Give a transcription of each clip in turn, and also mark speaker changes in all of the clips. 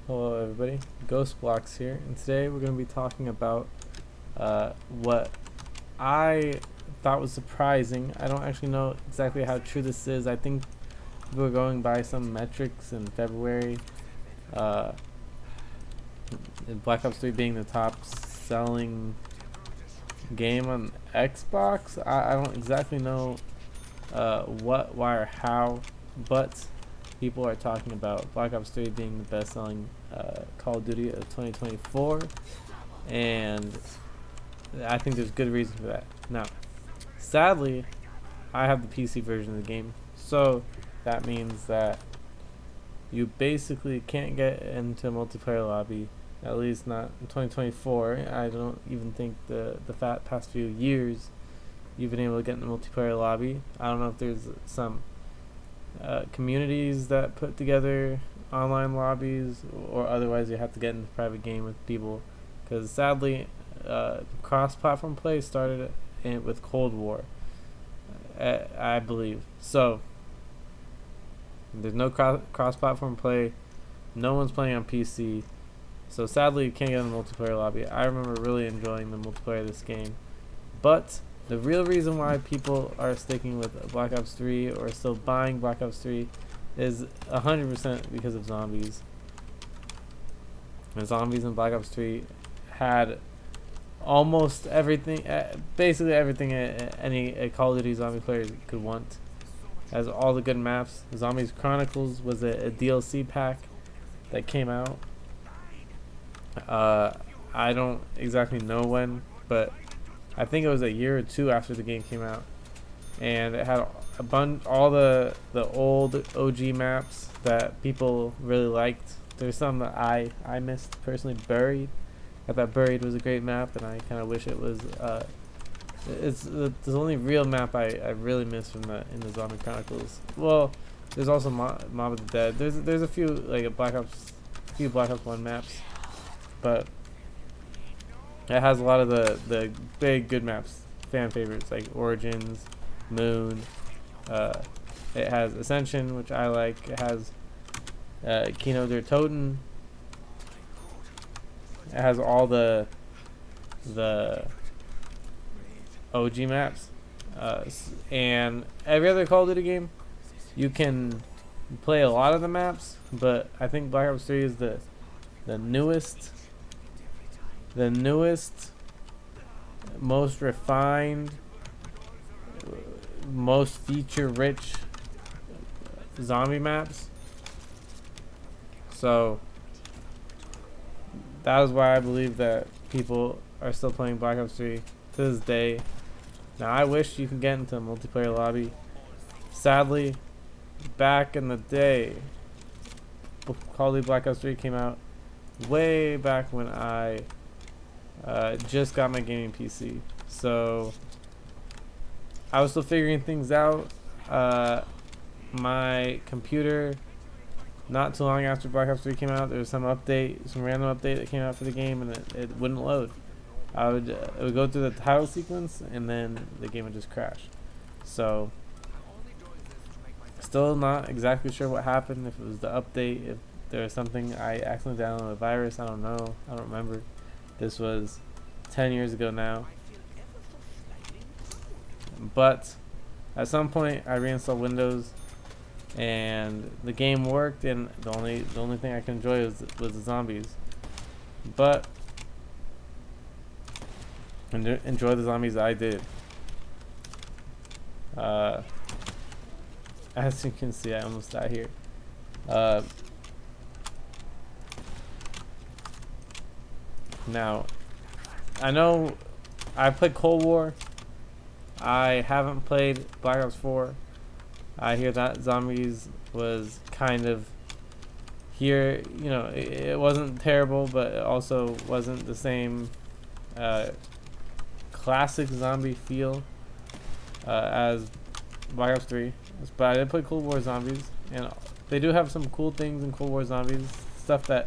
Speaker 1: Hello everybody, Ghost Blocks here, and today we're going to be talking about what I thought was surprising. I don't actually know exactly how true this is. I think people are going by some metrics in February, uh, Black Ops 3 being the top selling game on Xbox. I don't exactly know what, why, or how, but people are talking about Black Ops 3 being the best-selling Call of Duty of 2024, and I think there's good reason for that. Now, sadly, I have the PC version of the game, so that means that you basically can't get into a multiplayer lobby, at least not in 2024. I don't even think the past few years you've been able to get in the multiplayer lobby. I don't know if there's some communities that put together online lobbies, or otherwise you have to get into private game with people. Because sadly, cross-platform play started with Cold War, I believe. So there's no cross-platform play. No one's playing on PC. So sadly, you can't get in the multiplayer lobby. I remember really enjoying the multiplayer of this game, but the real reason why people are sticking with Black Ops 3 or still buying Black Ops 3 is 100% because of zombies. And zombies in Black Ops 3 had almost everything, basically everything any Call of Duty zombie player could want. Has all the good maps. Zombies Chronicles was a DLC pack that came out. I don't exactly know when, but I think it was a year or two after the game came out, and it had all the old OG maps that people really liked. There's some that I missed personally. Buried, I thought Buried was a great map, and I kind of wish it was. It's the only real map I really miss from in the Zombie Chronicles. Well, there's also Mob of the Dead. There's a few like Black Ops 1 maps, but it has a lot of the big good maps, fan favorites like Origins, Moon. Uh, it has Ascension, which I like. It has Kino der Toten. It has all the OG maps, and every other Call of Duty game, you can play a lot of the maps, but I think Black Ops 3 is the newest, most refined, most feature-rich zombie maps. So that is why I believe that people are still playing Black Ops 3 to this day. Now, I wish you could get into a multiplayer lobby. Sadly, back in the day, Call of Duty Black Ops 3 came out way back when I just got my gaming PC. So I was still figuring things out. My computer, not too long after Black Ops 3 came out, there was some random update that came out for the game, and it wouldn't load. It would go through the title sequence, and then the game would just crash. So still not exactly sure what happened, if it was the update, if there was something I accidentally downloaded a virus, I don't know. I don't remember. This was 10 years ago now. But at some point I reinstalled Windows and the game worked, and the only thing I could enjoy was the zombies. But enjoy the zombies I did. As you can see, I almost died here. Now, I know I played Cold War. I haven't played Black Ops 4. I hear that Zombies was kind of here. It wasn't terrible, but it also wasn't the same classic zombie feel as Black Ops 3. But I did play Cold War Zombies, and they do have some cool things in Cold War Zombies. Stuff that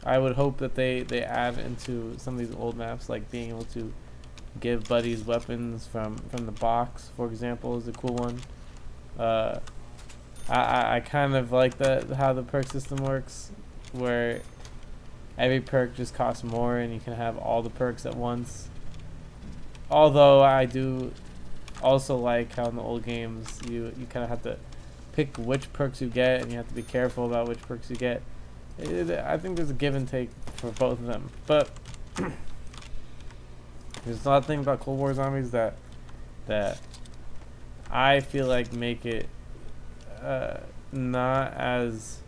Speaker 1: I would hope that they add into some of these old maps, like being able to give buddies weapons from the box, for example, is a cool one. I kind of like how the perk system works where every perk just costs more and you can have all the perks at once. Although I do also like how in the old games you kind of have to pick which perks you get, and you have to be careful about which perks you get. I think there's a give and take for both of them, but there's a lot of things about Cold War Zombies that I feel like make it not as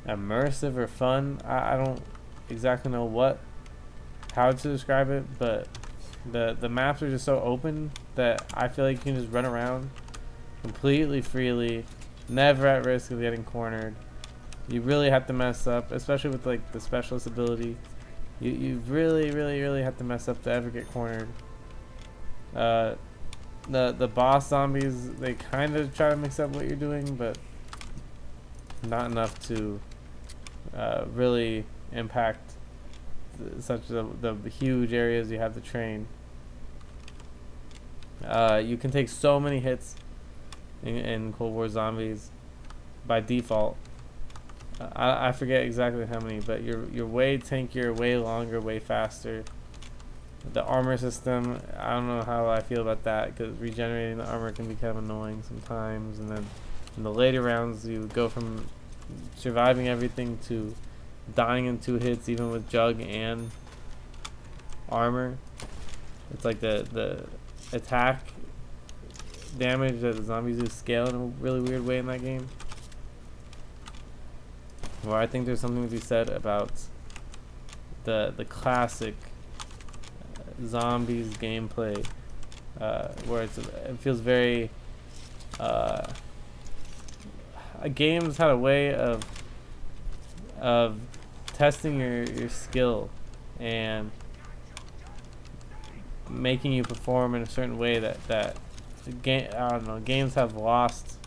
Speaker 1: immersive or fun. I don't exactly know how to describe it, but the maps are just so open that I feel like you can just run around completely freely, never at risk of getting cornered. You really have to mess up, especially with like the specialist ability. You really have to mess up to ever get cornered. The boss zombies, they kind of try to mix up what you're doing, but not enough to really impact the huge areas you have to train. You can take so many hits in Cold War Zombies by default. I forget exactly how many, but you're way tankier, way longer, way faster. The armor system, I don't know how I feel about that, because regenerating the armor can be kind of annoying sometimes. And then in the later rounds, you go from surviving everything to dying in 2 hits, even with Jug and armor. It's like the attack damage that the zombies do scale in a really weird way in that game. Where I think there's something to be said about the classic zombies gameplay, where it feels very games had a way of testing your skill and making you perform in a certain way that I don't know, games have lost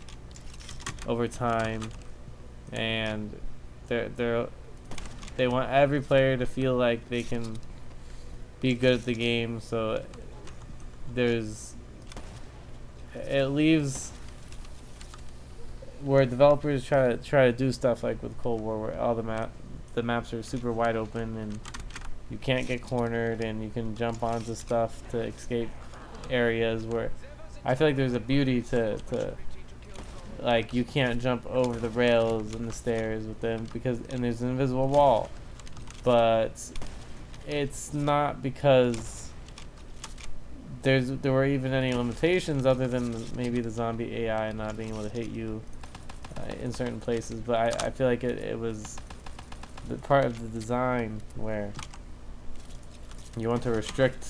Speaker 1: over time, and they want every player to feel like they can be good at the game, so it leaves where developers try to do stuff like with Cold War, where all the maps are super wide open and you can't get cornered and you can jump onto stuff to escape areas, where I feel like there's a beauty to like, you can't jump over the rails and the stairs with them and there's an invisible wall, but it's not because there were even any limitations other than maybe the zombie AI not being able to hit you in certain places. But I feel like it was the part of the design where you want to restrict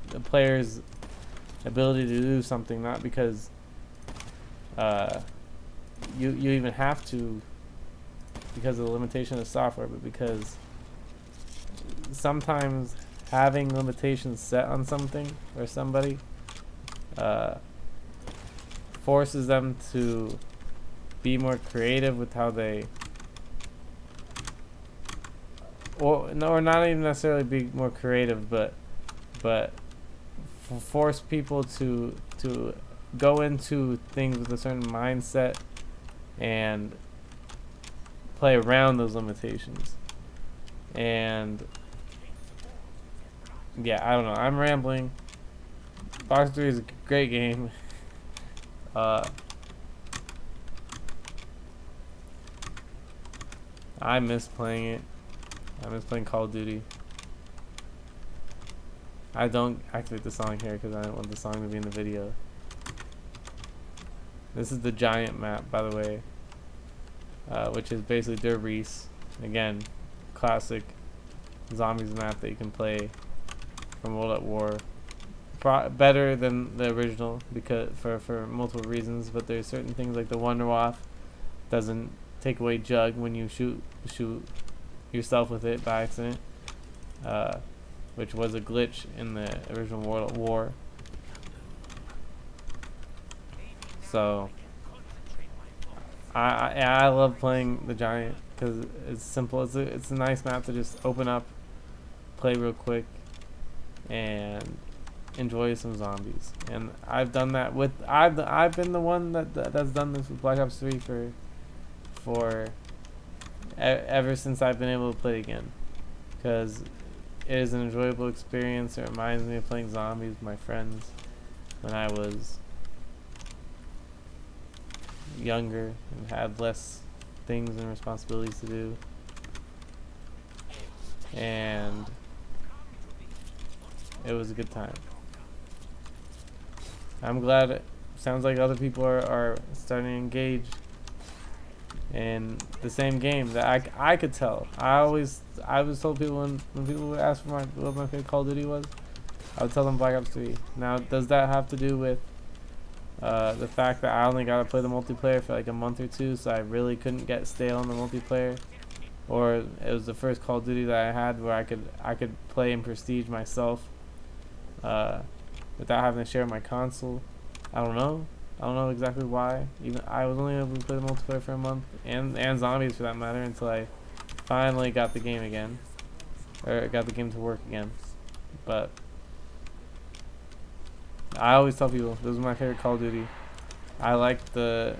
Speaker 1: the player's ability to do something, not because you even have to, because of the limitation of software, but because sometimes having limitations set on something or somebody forces them to be more creative with how they, or not even necessarily be more creative, but force people to go into things with a certain mindset and play around those limitations. And yeah, I don't know, I'm rambling. Box 3 is a great game. I miss playing it. I miss playing Call of Duty. I don't activate the song here because I don't want the song to be in the video. This is the giant map, by the way, which is basically Der Riese. Again, classic zombies map that you can play from World at War. Better than the original because for multiple reasons, but there's certain things like the Wunderwaffe doesn't take away Jug when you shoot yourself with it by accident, which was a glitch in the original World at War. So I love playing the Giant because it's simple. It's a nice map to just open up, play real quick, and enjoy some zombies. And I've done that with I've been the one that's done this with Black Ops 3 for ever since I've been able to play again, because it is an enjoyable experience. It reminds me of playing zombies with my friends when I was younger and had less things and responsibilities to do. And it was a good time. I'm glad it sounds like other people are starting to engage in the same game that I could tell. I was told people when people would ask for what my favorite Call of Duty was, I would tell them Black Ops 3. Now, does that have to do with the fact that I only got to play the multiplayer for like a month or two, so I really couldn't get stale on the multiplayer? Or it was the first Call of Duty that I had where I could play in Prestige myself without having to share my console? I don't know. I don't know exactly why. Even I was only able to play the multiplayer for a month, and zombies for that matter, until I finally got the game again, or got the game to work again. But I always tell people this is my favorite Call of Duty. I like the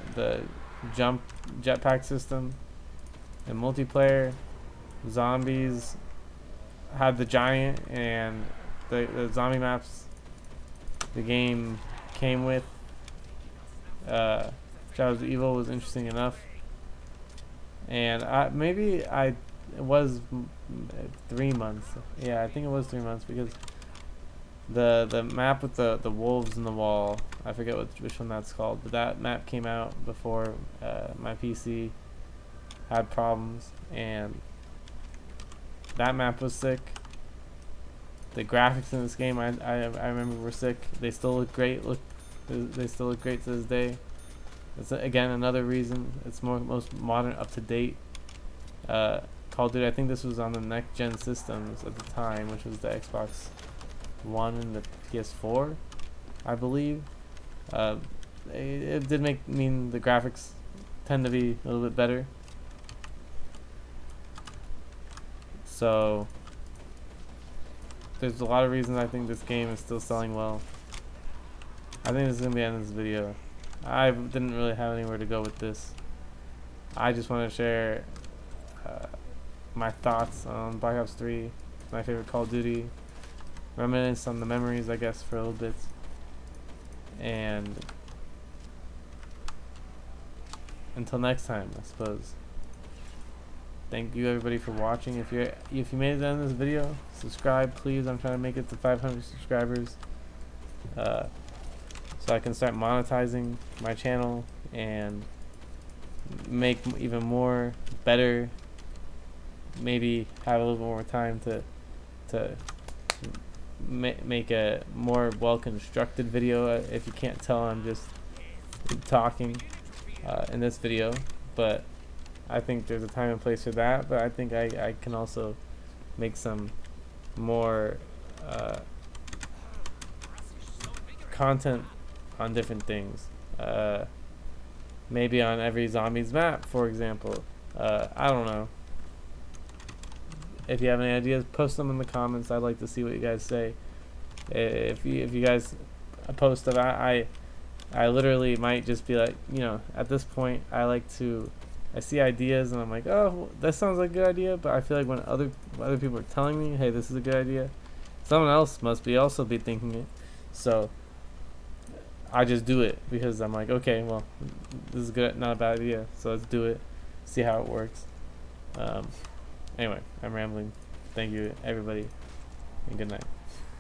Speaker 1: jump jetpack system and multiplayer. Zombies had the giant and the zombie maps the game came with. Shadows of Evil was interesting enough, and it was 3 months. Yeah, I think it was 3 months, because the map with the wolves in the wall, I forget which one that's called, but that map came out before my PC had problems, and that map was sick. The graphics in this game, I remember, were sick. They still look great. They still look great to this day. It's again another reason it's most modern, up to date. Call of Duty. I think this was on the next gen systems at the time, which was the Xbox One and the PS4, I believe. It did mean the graphics tend to be a little bit better. So there's a lot of reasons I think this game is still selling well. I think this is going to be the end of this video. I didn't really have anywhere to go with this. I just want to share my thoughts on Black Ops 3, my favorite Call of Duty, reminisce on the memories, I guess, for a little bit. And until next time, I suppose. Thank you everybody for watching. If you made it to the end of this video, subscribe please. I'm trying to make it to 500 subscribers, so I can start monetizing my channel and make even more better. Maybe have a little more time to make a more well-constructed video. If you can't tell, I'm just talking in this video, but I think there's a time and place for that. But I think I can also make some more content on different things. Maybe on every zombies map, for example. I don't know. If you have any ideas, post them in the comments. I'd like to see what you guys say. If you guys post them, I literally might just be like, at this point, I see ideas and I'm like, oh, that sounds like a good idea. But I feel like when other people are telling me, hey, this is a good idea, someone else must also be thinking it. So I just do it because I'm like, okay, well, this is good, not a bad idea. So let's do it, see how it works. Anyway, I'm rambling. Thank you, everybody, and good night.